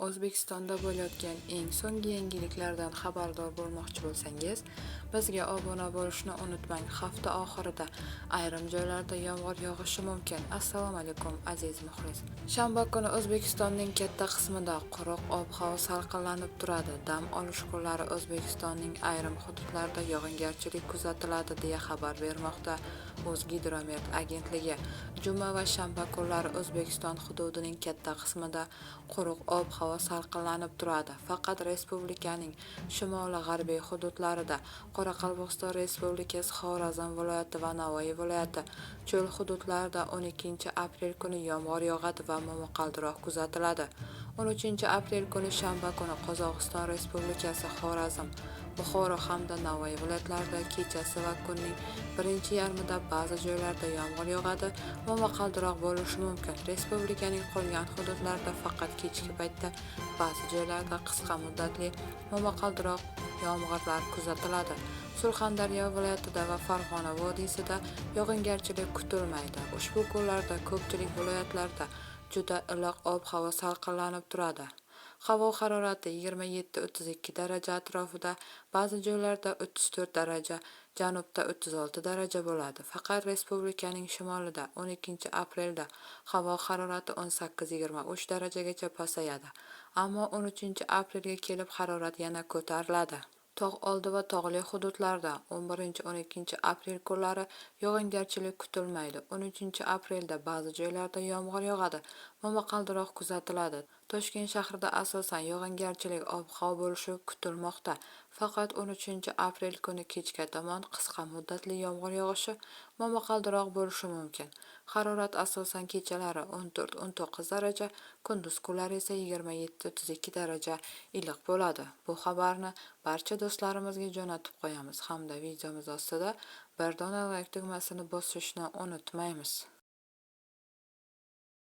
O'zbekistonda bo'layotgan eng so'nggi yangiliklardan xabardor bo'lmoqchi bo'lsangiz, bizga obuna bo'lishni unutmang. Hafta oxirida ayrim joylarda yomg'ir yog'ishi mumkin. Assalomu alaykum aziz muxlis. Shanba kuni O'zbekistonning katta qismida quruq ob-havo salqinlanib turadi. Dam olish kunlari O'zbekistonning ayrim hududlarida yog'ingarchilik kuzatiladi deya xabar bermoqda O'zgidromet agentligi. Juma va shanba kunlari O'zbekiston hududining katta qismida quruq ob-havo salqinlanib turadi. Faqat respublikaning shimoli-g'arbiy hududlarida, Qoraqalpog'iston Respublikasi, Xorazm viloyati va Navoiy viloyati cho'l hududlarida 12 aprel kuni yomg'ir yog'adi va momaqaldiroq kuzatiladi. 13 aprel kuni shanba kuni Qozog'iston Respublikasi, Xorazm, Buxoro hamda Navoiy viloyatlarida kechasi va kunning birinchi yarmida ba'zi joylarda yomg'ir yog'adi, momaqaldiroq bo'lishi mumkin. Respublikaning qolgan hududlarida faqat kechki paytda ba'zi joylarda qisqa muddatli momaqaldiroq yomg'irlar kuzatiladi. Surxondaryo viloyatida va Farg'ona vodiysida yog'ingarchilik kutilmaydi. Ushbu kunlarda ko'pchilik viloyatlarda juda iliq ob-havo salqinlanib turadi. Havo harorati 27-32 daraja atrofida, ba'zi joylarda 34 daraja, janubda 36 daraja bo'ladi. Faqat respublikaning shimolida 12 aprelda havo harorati 18-23 darajagacha pasayadi. Ammo 13 aprelga kelib harorat yana ko'tariladi. Tog' oldi va tog'li hududlarda 11-12 aprel kunlari yog'ingarchilik kutilmaydi. 13 aprelda ba'zi joylarda yomg'ir yog'adi, momaqaldiroq kuzatiladi. Toshkent shahrida asosan yog'ingarchilik ob-havo bo'lishi kutilmoqda. Faqat 13 aprel kuni kechga tomon qisqa muddatli yomg'ir yog'ishi, momaqaldiroq bo'lishi mumkin. Harorat asosan kechalari 14-19 daraja, kunduz kunlari esa 27-32 daraja iliq bo'ladi. Bu xabarni barcha do'stlarimizga jo'natib qo'yamiz hamda videomiz ostida bir dona like tugmasini bosishni unutmaymiz.